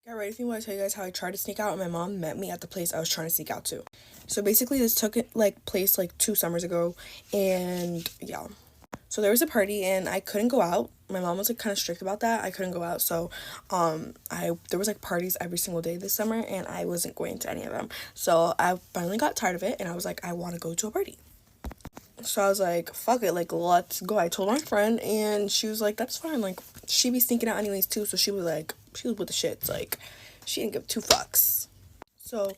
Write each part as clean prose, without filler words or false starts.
Get ready with me while I tell you guys how I tried to sneak out and my mom met me at the place I was trying to sneak out to. So basically this took place 2 summers ago, and yeah. So there was a party and I couldn't go out. My mom was kind of strict about that. I couldn't go out. So there was parties every single day this summer and I wasn't going to any of them. So I finally got tired of it and I was like, I want to go to a party. So I was like, fuck it, let's go. I told my friend and she was like, that's fine. She be sneaking out anyways too. So she was with the shits. She didn't give two fucks. So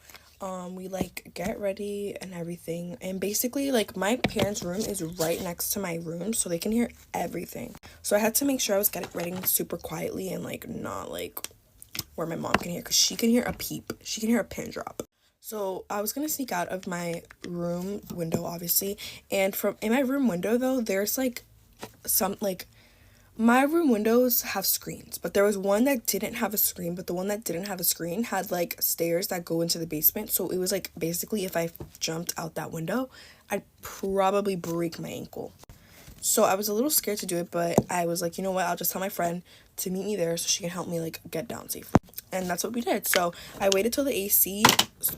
we get ready and everything, and basically my parents' room is right next to my room, so they can hear everything. So I had to make sure I was getting ready super quietly and not where my mom can hear, because she can hear a peep, she can hear a pin drop. So I was gonna sneak out of my room window, obviously, and in my room window though, there's my room windows have screens, but there was one that didn't have a screen, but the one that didn't have a screen had stairs that go into the basement. So it was basically if I jumped out that window, I'd probably break my ankle. So I was a little scared to do it, but I was like, you know what, I'll just tell my friend to meet me there so she can help me get down safely. And that's what we did. So I waited till the AC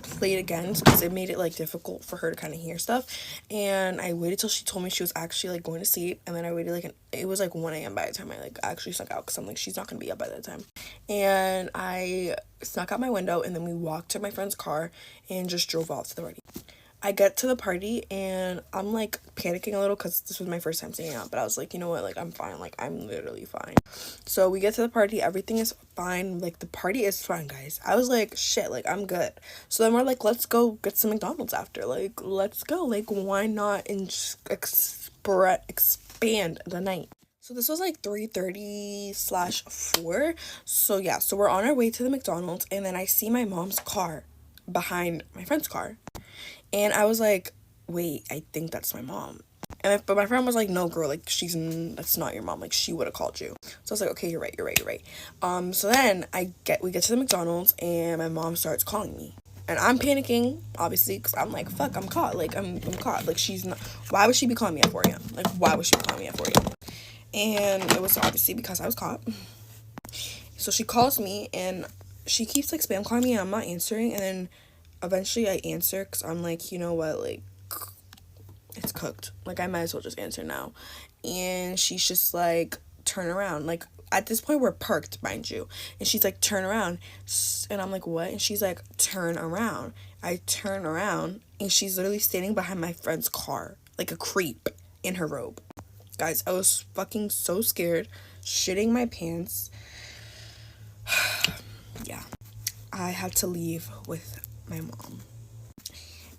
played again because it made it difficult for her to kind of hear stuff. And I waited till she told me she was actually going to sleep. And then I waited it was 1 a.m. by the time I actually snuck out, because I'm she's not gonna be up by that time. And I snuck out my window and then we walked to my friend's car and just drove off to the party. I get to the party and I'm panicking a little because this was my first time singing out, but I was like, you know what, I'm fine, I'm literally fine. So we get to the party, everything is fine, the party is fine, guys. I was like, shit, I'm good. So then we're let's go get some McDonald's after, let's go, why not, and just expand the night. So this was 3:30/4. So yeah, so we're on our way to the McDonald's and then I see my mom's car behind my friend's car. And I was like, wait, I think that's my mom. But my friend was like, no, girl, that's not your mom. She would have called you. So I was like, okay, you're right. So then we get to the McDonald's and my mom starts calling me. And I'm panicking, obviously, because I'm like, fuck, I'm caught. I'm caught. She's not, why would she be calling me at 4 a.m.? Why would she be calling me at 4 a.m.? And it was obviously because I was caught. So she calls me and she keeps spam calling me and I'm not answering. And then eventually I answer because I'm like, you know what, it's cooked. I might as well just answer now. And she's just turn around. At this point, we're parked, mind you. And she's turn around. And I'm like, what? And she's like, turn around. I turn around and she's literally standing behind my friend's car, like a creep in her robe. Guys, I was fucking so scared, shitting my pants. Yeah. I had to leave with my mom.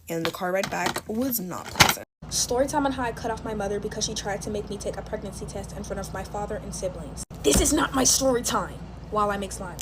And the car ride back was not pleasant. Story time on how I cut off my mother because she tried to make me take a pregnancy test in front of my father and siblings. This is not my story time while I make slime.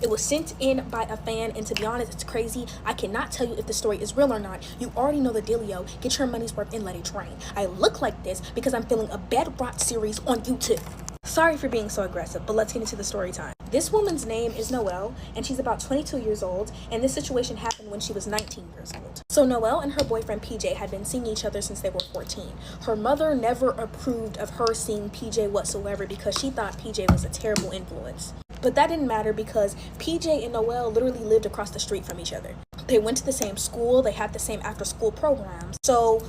It was sent in by a fan, and to be honest, it's crazy. I cannot tell you if the story is real or not. You already know the dealio. Get your money's worth and let it drain. I look like this because I'm filming a bedrot series on YouTube. Sorry for being so aggressive, but let's get into the story time. This woman's name is Noelle, and she's about 22 years old, and this situation happened when she was 19 years old. So Noelle and her boyfriend PJ had been seeing each other since they were 14. Her mother never approved of her seeing PJ whatsoever because she thought PJ was a terrible influence. But that didn't matter because PJ and Noelle literally lived across the street from each other. They went to the same school, they had the same after-school programs, so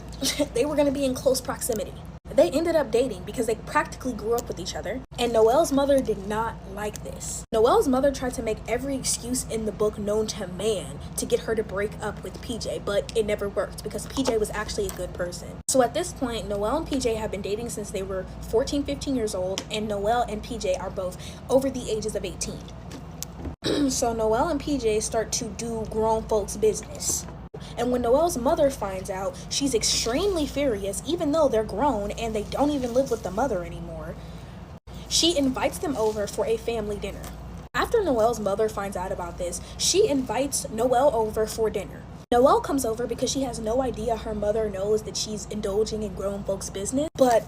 they were going to be in close proximity. They ended up dating because they practically grew up with each other, and Noelle's mother did not like this. Noelle's mother tried to make every excuse in the book known to man to get her to break up with PJ, but it never worked because PJ was actually a good person. So at this point, Noelle and PJ have been dating since they were 14, 15 years old, and Noelle and PJ are both over the ages of 18. So Noelle and PJ start to do grown folks' business. And when Noelle's mother finds out, she's extremely furious, even though they're grown and they don't even live with the mother anymore. She invites them over for a family dinner. After Noelle's mother finds out about this, she invites Noelle over for dinner. Noelle comes over because she has no idea her mother knows that she's indulging in grown folks' business, but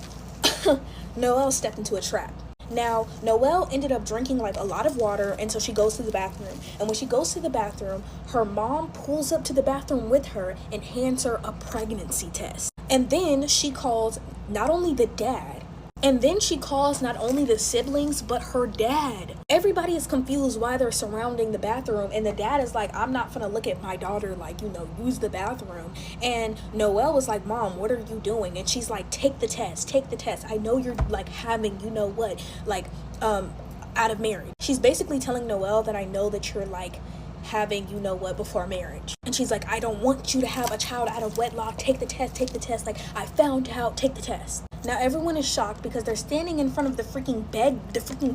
Noelle stepped into a trap. Now, Noelle ended up drinking a lot of water until she goes to the bathroom. And when she goes to the bathroom, her mom pulls up to the bathroom with her and hands her a pregnancy test. And then she calls not only the dad, And then she calls not only the siblings, but her dad. Everybody is confused why they're surrounding the bathroom. And the dad is like, I'm not gonna look at my daughter, like, use the bathroom. And Noelle was like, Mom, what are you doing? And she's like, take the test, take the test. I know you're like having, out of marriage. She's basically telling Noelle that I know that you're like having before marriage. And she's like, I don't want you to have a child out of wedlock. Take the test, take the test. Like, I found out, take the test. Now everyone is shocked because they're standing in front of the freaking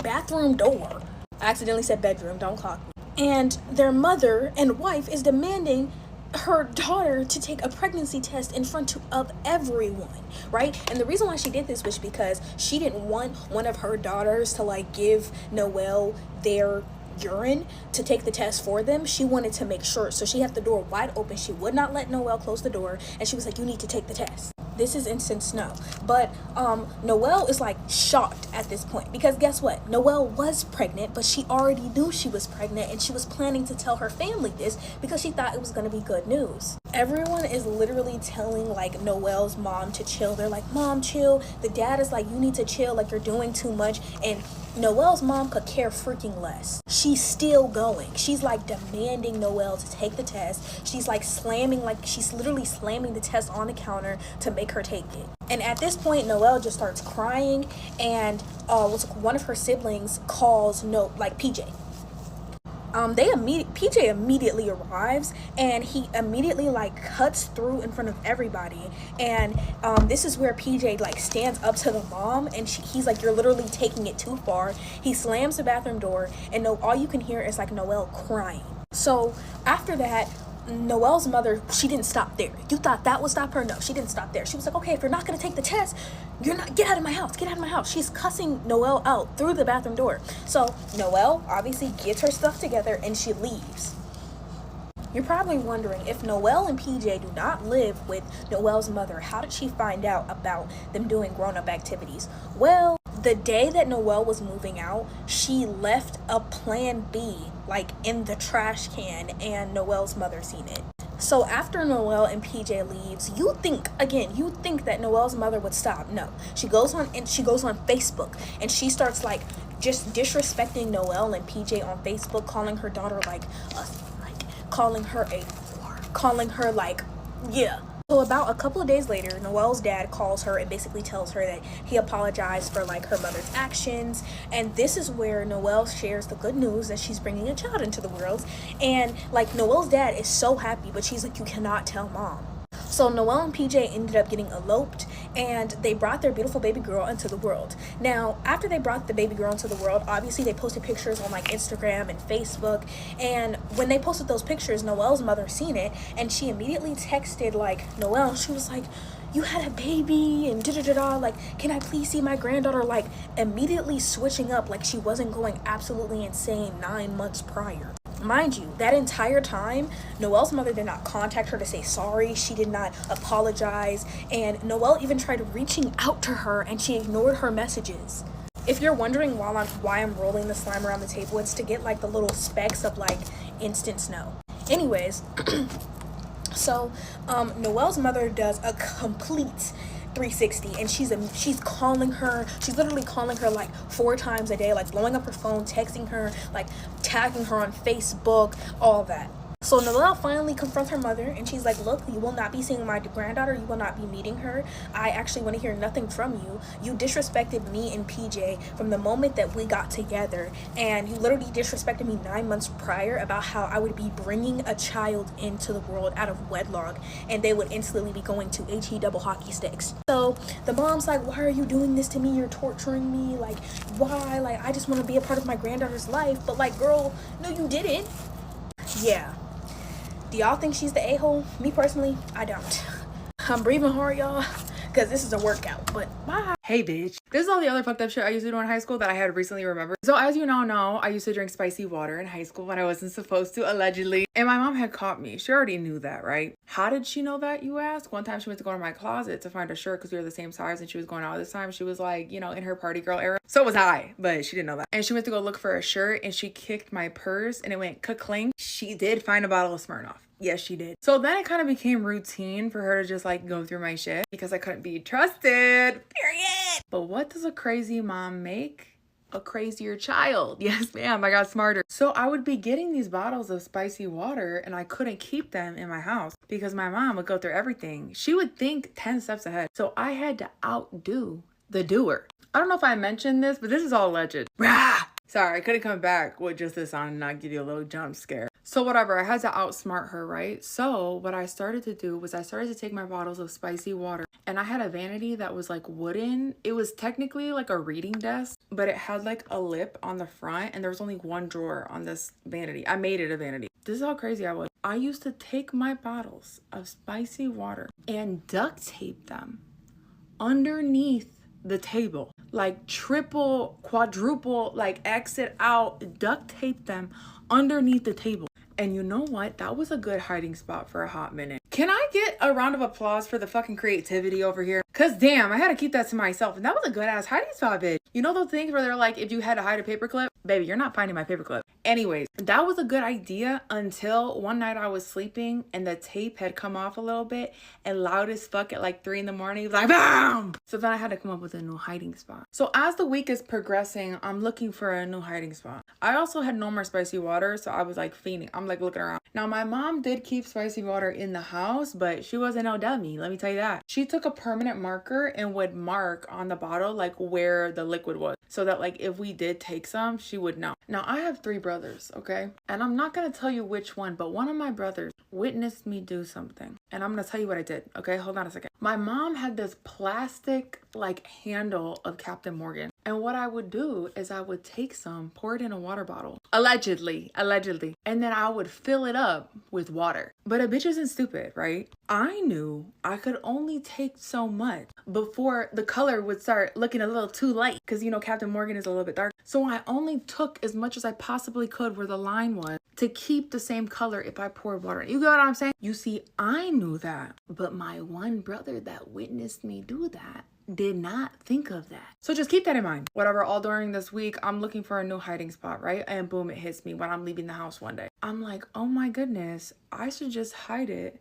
bathroom door. I accidentally said bedroom, don't clock me. And their mother and wife is demanding her daughter to take a pregnancy test in front of everyone, right? And the reason why she did this was because she didn't want one of her daughters to like give Noelle their urine to take the test for them. She wanted to make sure, so she had the door wide open. She would not let Noelle close the door, and she was like, you need to take the test. This is instant snow. But Noelle is like shocked at this point because guess what? Noelle was pregnant, but she already knew she was pregnant, and she was planning to tell her family this because she thought it was going to be good news. Everyone is literally telling like Noelle's mom to chill. They're like, Mom, chill. The dad is like, you need to chill, like you're doing too much. And Noelle's mom could care freaking less. She's still going. She's like demanding Noelle to take the test. She's like she's literally slamming the test on the counter to make her take it. And at this point, Noelle just starts crying, and one of her siblings calls PJ. PJ immediately arrives, and he immediately like cuts through in front of everybody. And this is where PJ like stands up to the mom, and he's like, you're literally taking it too far. He slams the bathroom door, and all you can hear is like Noelle crying. So after that, Noelle's mother, she didn't stop there. You thought that would stop her? No, she didn't stop there. She was like, okay, if you're not gonna take the test, get out of my house, get out of my house. She's cussing Noelle out through the bathroom door. So Noelle obviously gets her stuff together and she leaves. You're probably wondering, if Noelle and PJ do not live with Noelle's mother, how did she find out about them doing grown-up activities? Well, the day that Noelle was moving out, she left a plan B like in the trash can, and Noelle's mother seen it. So after Noelle and PJ leaves, you think that Noelle's mother would stop. No, she goes on Facebook, and she starts like just disrespecting Noelle and PJ on Facebook, calling her daughter calling her a whore, calling her yeah. So about a couple of days later, Noelle's dad calls her and basically tells her that he apologized for like her mother's actions. And this is where Noelle shares the good news that she's bringing a child into the world. And like Noelle's dad is so happy, but she's like, you cannot tell Mom. So Noelle and PJ ended up getting eloped, and they brought their beautiful baby girl into the world. Now, after they brought the baby girl into the world, obviously they posted pictures on like Instagram and Facebook. And when they posted those pictures, Noelle's mother seen it, and she immediately texted like Noelle. She was like, you had a baby and da-da-da-da, like, can I please see my granddaughter? Like, immediately switching up like she wasn't going absolutely insane 9 months prior. Mind you, that entire time, Noelle's mother did not contact her to say sorry. She did not apologize. And Noelle even tried reaching out to her, and she ignored her messages. If you're wondering why I'm rolling the slime around the table, it's to get like the little specks of like instant snow. Anyways, so Noelle's mother does a complete 360, and she's calling her. She's literally calling her like 4 times a day, like blowing up her phone, texting her, like tagging her on Facebook, all that. So Noelle finally confronts her mother, and she's like, look, you will not be seeing my granddaughter. You will not be meeting her. I actually want to hear nothing from you. You disrespected me and PJ from the moment that we got together, and you literally disrespected me 9 months prior about how I would be bringing a child into the world out of wedlock, and they would instantly be going to HE double hockey sticks. So the mom's like, why are you doing this to me? You're torturing me. Like, why? Like, I just want to be a part of my granddaughter's life. But like, girl, no, you didn't. Yeah. Do y'all think she's the a-hole? Me personally, I don't. I'm breathing hard, y'all, because this is a workout, but bye. Hey, bitch. This is all the other fucked up shit I used to do in high school that I had recently remembered. So as you now know, I used to drink spicy water in high school when I wasn't supposed to, allegedly. And my mom had caught me. She already knew that, right? How did she know that, you ask? One time she went to go to my closet to find a shirt because we were the same size, and she was going out this time. She was like, you know, in her party girl era. So was I, but she didn't know that. And she went to go look for a shirt, and she kicked my purse, and it went ka-clink. She did find a bottle of Smirnoff. Yes, she did. So then it kind of became routine for her to just like go through my shit because I couldn't be trusted. Period. But what does a crazy mom make? A crazier child. Yes, ma'am, I got smarter. So I would be getting these bottles of spicy water and I couldn't keep them in my house because my mom would go through everything. She would think 10 steps ahead. So I had to outdo the doer. I don't know if I mentioned this, but this is all alleged. Rah! Sorry, I couldn't come back with just this on and not give you a little jump scare. So whatever, I had to outsmart her, right? So what I started to do was I started to take my bottles of spicy water and I had a vanity that was like wooden. It was technically like a reading desk, but it had like a lip on the front and there was only one drawer on this vanity. I made it a vanity. This is how crazy I was. I used to take my bottles of spicy water and duct tape them underneath the table, like triple, quadruple, like exit out, duct tape them underneath the table. And you know what? That was a good hiding spot for a hot minute. Can I get a round of applause for the fucking creativity over here? Cause damn, I had to keep that to myself. And that was a good ass hiding spot, bitch. You know those things where they're like, if you had to hide a paperclip, baby, you're not finding my paperclip. Anyways, that was a good idea until one night I was sleeping and the tape had come off a little bit and loud as fuck at like 3 a.m. it was like, BAM! So then I had to come up with a new hiding spot. So as the week is progressing, I'm looking for a new hiding spot. I also had no more spicy water, so I was like fiending. I'm like looking around. Now my mom did keep spicy water in the house, but she wasn't no dummy, let me tell you that. She took a permanent marker and would mark on the bottle like where the liquid was, so that like if we did take some, she would know. Now I have 3 brothers, okay? And I'm not gonna tell you which one, but one of my brothers witnessed me do something. And I'm gonna tell you what I did, okay? Hold on a second. My mom had this plastic like handle of Captain Morgan. And what I would do is I would take some, pour it in a water bottle, allegedly, and then I would fill it up with water. But a bitch isn't stupid, right? I knew I could only take so much before the color would start looking a little too light, because you know Captain Morgan is a little bit dark. So I only took as much as I possibly could where the line was to keep the same color if I poured water. You get what I'm saying? You see, I knew that, but my one brother that witnessed me do that did not think of that. So just keep that in mind. Whatever, all during this week, I'm looking for a new hiding spot, right? And boom, it hits me when I'm leaving the house one day. I'm like, oh my goodness, I should just hide it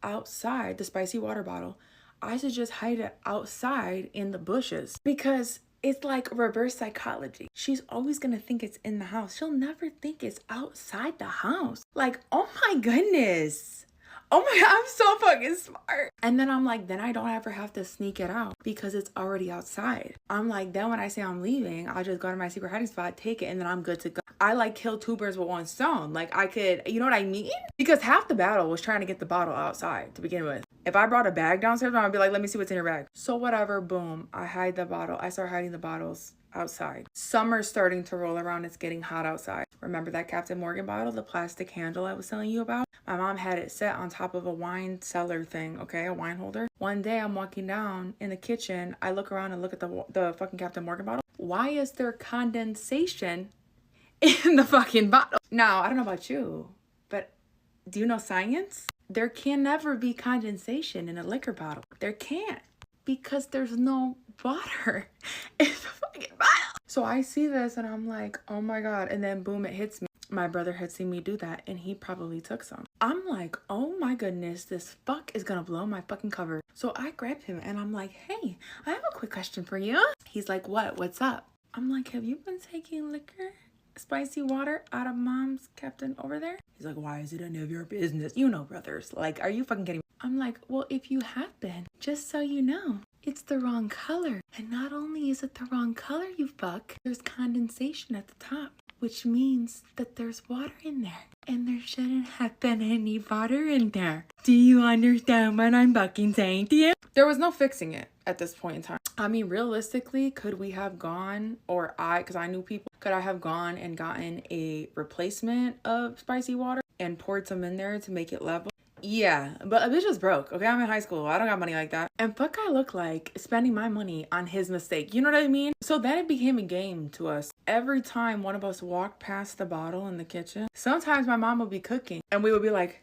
outside, the spicy water bottle. I should just hide it outside in the bushes, because it's like reverse psychology. She's always gonna think it's in the house. She'll never think it's outside the house. Like, oh my goodness. Oh my God, I'm so fucking smart. And then I'm like, then I don't ever have to sneak it out because it's already outside. I'm like, then when I say I'm leaving, I'll just go to my secret hiding spot, take it, and then I'm good to go. I like kill 2 birds with 1 stone. Like I could, you know what I mean? Because half the battle was trying to get the bottle outside to begin with. If I brought a bag downstairs, I'd be like, let me see what's in your bag. So whatever, boom, I hide the bottle. I start hiding the bottles outside. Summer's starting to roll around. It's getting hot outside. Remember that Captain Morgan bottle, the plastic handle I was telling you about? My mom had it set on top of a wine cellar thing, okay, a wine holder. One day I'm walking down in the kitchen. I look around and look at the fucking Captain Morgan bottle. Why is there condensation in the fucking bottle? Now, I don't know about you, but do you know science? There can never be condensation in a liquor bottle. There can't, because there's no water in the fucking bottle. So I see this and I'm like, oh my God. And then boom, it hits me. My brother had seen me do that and he probably took some. I'm like, oh my goodness, this fuck is gonna blow my fucking cover. So I grabbed him and I'm like, hey, I have a quick question for you. He's like, what? What's up? I'm like, have you been taking liquor, spicy water out of mom's Captain over there? He's like, why is it any of your business? You know, brothers, like, are you fucking kidding me? I'm like, well, if you have been, just so you know, it's the wrong color. And not only is it the wrong color, you fuck, there's condensation at the top, which means that there's water in there. And there shouldn't have been any water in there. Do you understand what I'm fucking saying to you? There was no fixing it at this point in time. I mean, realistically, could we have gone, or because I knew people, could I have gone and gotten a replacement of spicy water and poured some in there to make it level? Yeah, but a bitch is broke, okay? I'm in high school. I don't got money like that. And fuck I look like spending my money on his mistake. You know what I mean? So then it became a game to us. Every time one of us walked past the bottle in the kitchen, sometimes my mom would be cooking and we would be like,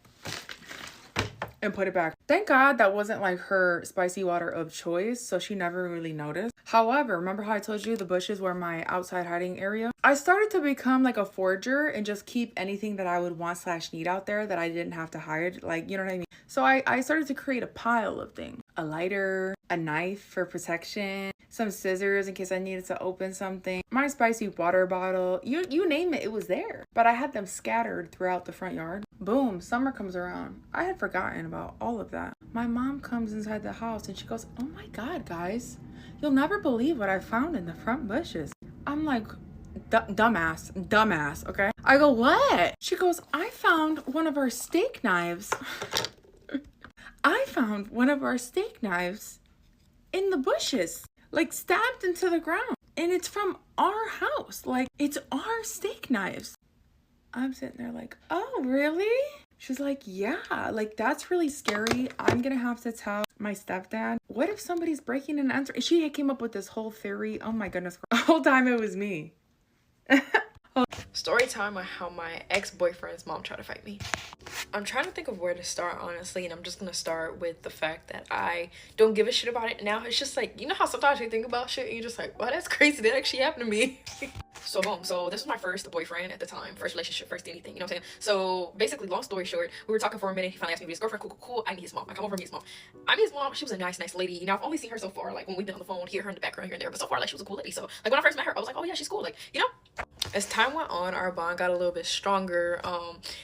and put it back. Thank God that wasn't like her spicy water of choice, so she never really noticed. However, remember how I told you the bushes were my outside hiding area? I started to become like a forger and just keep anything that I would want / need out there that I didn't have to hide. Like, you know what I mean? So I started to create a pile of things. A lighter, a knife for protection, some scissors in case I needed to open something, my spicy water bottle, you name it, it was there. But I had them scattered throughout the front yard. Boom, summer comes around. I had forgotten about all of that. My mom comes inside the house and she goes, "Oh my God, guys, you'll never believe what I found in the front bushes." I'm like, dumbass, okay? I go, "What?" She goes, "I found one of our steak knives." I found one of our steak knives in the bushes, like stabbed into the ground. And it's from our house. Like, it's our steak knives. I'm sitting there like, "Oh, really?" She's like, "Yeah, like that's really scary. I'm gonna have to tell my stepdad. What if somebody's breaking and entering?" She came up with this whole theory. Oh my goodness. The whole time it was me. Story time on how my ex-boyfriend's mom tried to fight me. I'm trying to think of where to start, honestly, and I'm just gonna start with the fact that I don't give a shit about it now. It's just like, you know how sometimes you think about shit and you're just like, "Wow, that's crazy, that actually happened to me." So boom, so this was my first boyfriend at the time, first relationship, first anything, you know what I'm saying? So basically, long story short, we were talking for a minute. He finally asked me to be his girlfriend. Cool. I meet his mom. I come over and meet his mom. I meet his mom. She was a nice lady. You know, I've only seen her so far, like when we've been on the phone, hear her in the background here and there, but so far, like, she was a cool lady. So like when I first met her, I was like, "Oh yeah, she's cool," like, you know? As time went on, our bond got a little bit stronger,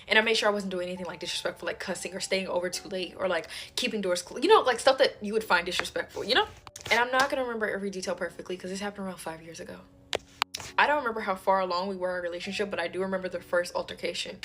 and I made sure I wasn't doing anything like disrespectful, like cussing or staying over too late or like keeping doors closed, you know, like stuff that you would find disrespectful, you know? And I'm not gonna remember every detail perfectly because this happened around 5 years ago. I don't remember how far along we were in our relationship, but I do remember the first altercation.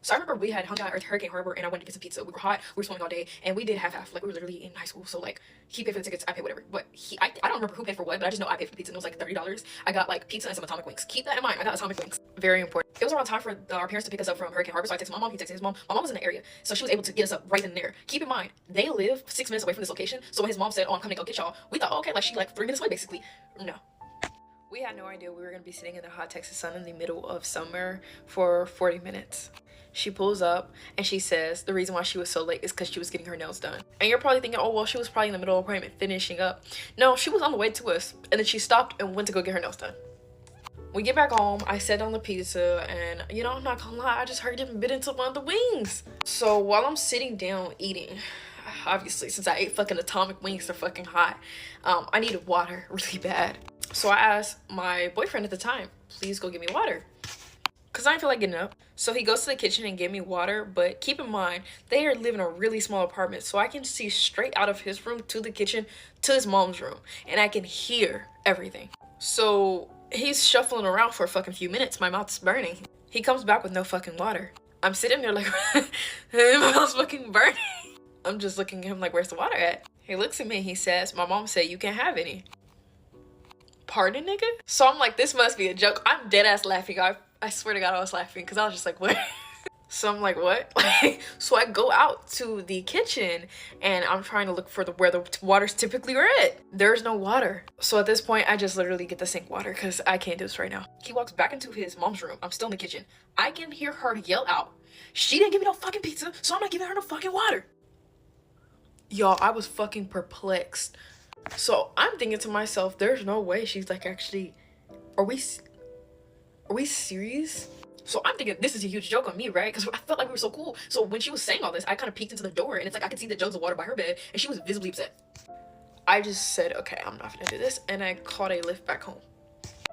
So I remember we had hung out at Hurricane Harbor and I went to get some pizza. We were hot, we were swimming all day, and we did half. Like, we were literally in high school, so like he paid for the tickets, I paid whatever. But I don't remember who paid for what, but I just know I paid for the pizza and it was like $30. I got like pizza and some atomic wings. Keep that in mind, I got atomic wings. Very important. It was around time for our parents to pick us up from Hurricane Harbor, so I texted my mom, he texted his mom. My mom was in the area, so she was able to get us up right then and there. Keep in mind, they live 6 minutes away from this location, so when his mom said, "Oh, I'm coming to go get y'all," we thought, "Oh, okay, like she like 3 minutes away basically." No. We had no idea we were gonna be sitting in the hot Texas sun in the middle of summer for 40 minutes. She pulls up and she says the reason why she was so late is because she was getting her nails done. And you're probably thinking, "Oh, well, she was probably in the middle of appointment finishing up." No, she was on the way to us, and then she stopped and went to go get her nails done. We get back home, I sat on the pizza, and you know, I'm not gonna lie, I just heard him bit into one of the wings. So while I'm sitting down eating, obviously since I ate fucking atomic wings, they're fucking hot, I needed water really bad. So I asked my boyfriend at the time, "Please go get me water," because I didn't feel like getting up. So he goes to the kitchen and gave me water, but keep in mind, they live in a really small apartment, so I can see straight out of his room to the kitchen to his mom's room, and I can hear everything. So he's shuffling around for a fucking few minutes, my mouth's burning. He comes back with no fucking water. I'm sitting there like, my mouth's fucking burning. I'm just looking at him like, "Where's the water at?" He looks at me and he says, "My mom said you can't have any." Pardon, nigga? So I'm like, this must be a joke. I'm dead ass laughing. I swear to God I was laughing because I was just like, "What?" So I'm like, "What?" So I go out to the kitchen and I'm trying to look for where the water's typically are at. There's no water. So at this point, I just literally get the sink water because I can't do this right now. He walks back into his mom's room. I'm still in the kitchen. I can hear her yell out, "She didn't give me no fucking pizza, so I'm not giving her no fucking water." Y'all, I was fucking perplexed. So I'm thinking to myself, there's no way she's like, actually, are we serious? So I'm thinking this is a huge joke on me, right? Because I felt like we were so cool. So when she was saying all this, I kind of peeked into the door and it's like I could see the jugs of water by her bed and she was visibly upset. I just said, "Okay, I'm not gonna do this," and I caught a lift back home.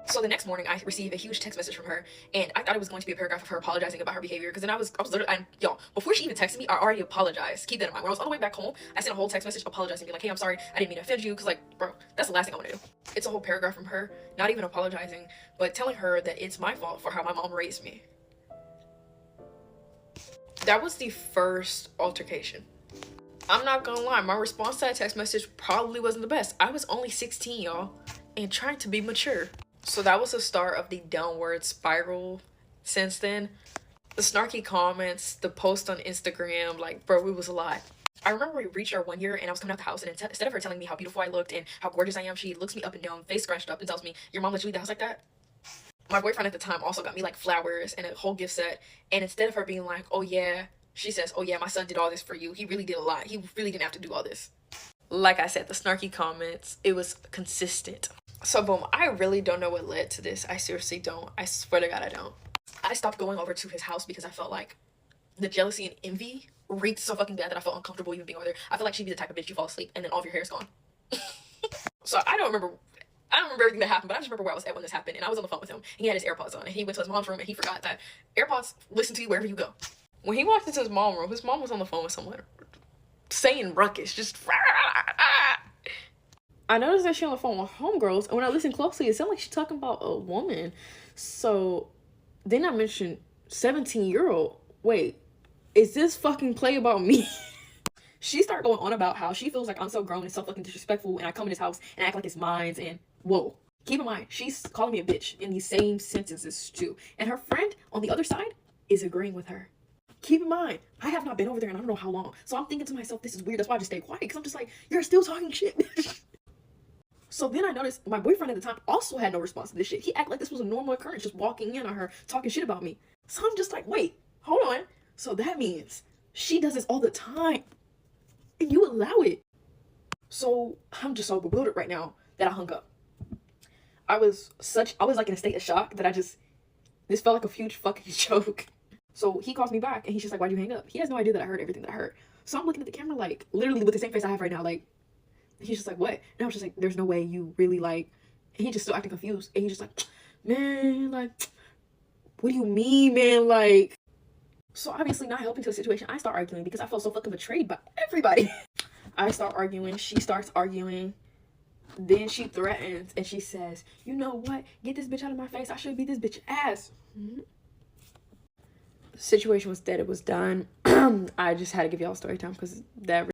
So the next morning, I received a huge text message from her, and I thought it was going to be a paragraph of her apologizing about her behavior, because then I was literally, y'all, before she even texted me, I already apologized. Keep that in mind. When I was on the way back home, I sent a whole text message apologizing, being like, "Hey, I'm sorry, I didn't mean to offend you," because like, bro, that's the last thing I want to do. It's a whole paragraph from her, not even apologizing, but telling her that it's my fault for how my mom raised me. That was the first altercation. I'm not gonna lie, my response to that text message probably wasn't the best. I was only 16, y'all, and trying to be mature. So that was the start of the downward spiral since then. The snarky comments, the post on Instagram, like, bro, it was a lot. I remember we reached our 1 year and I was coming out the house, and instead of her telling me how beautiful I looked and how gorgeous I am, she looks me up and down, face scratched up, and tells me, "Your mom let you leave the house like that?" My boyfriend at the time also got me like flowers and a whole gift set, and instead of her being like, "Oh yeah," she says, "Oh yeah, my son did all this for you. He really did a lot. He really didn't have to do all this." Like I said, the snarky comments, it was consistent. So boom, I really don't know what led to this. I seriously don't. I swear to God, I don't. I stopped going over to his house because I felt like the jealousy and envy reeked so fucking bad that I felt uncomfortable even being over there. I feel like she'd be the type of bitch you fall asleep and then all of your hair is gone. So I don't remember I don't remember everything that happened, but I just remember where I was at when this happened, and I was on the phone with him, and he had his AirPods on, and he went to his mom's room, and he forgot that AirPods listen to you wherever you go. When he walked into his mom's room, his mom was on the phone with someone, saying ruckus, just... I noticed that she on the phone with homegirls, and when I listened closely, it sounded like she's talking about a woman. So, then I mentioned 17-year-old. Wait, is this fucking play about me? She started going on about how she feels like I'm so grown and so fucking disrespectful, and I come in this house and act like it's mine, and whoa. Keep in mind, she's calling me a bitch in these same sentences too. And her friend on the other side is agreeing with her. Keep in mind, I have not been over there in I don't know how long. So I'm thinking to myself, this is weird. That's why I just stay quiet, because I'm just like, you're still talking shit. So then I noticed my boyfriend at the time also had no response to this shit. He acted like this was a normal occurrence, just walking in on her, talking shit about me. So I'm just like, wait, hold on. So that means she does this all the time, and you allow it. So I'm just so bewildered right now that I hung up. I was like in a state of shock that this felt like a huge fucking joke. So he calls me back, and he's just like, why'd you hang up? He has no idea that I heard everything that I heard. So I'm looking at the camera, like, literally with the same face I have right now, like, he's just like, what? And I was just like, there's no way you really, like... And he just still acting confused. And he's just like, man, like, what do you mean, man? Like... So obviously not helping to the situation, I start arguing because I felt so fucking betrayed by everybody. I start arguing. She starts arguing. Then she threatens and she says, you know what? Get this bitch out of my face. I should beat this bitch ass. The situation was dead. It was done. I just had to give y'all story time because that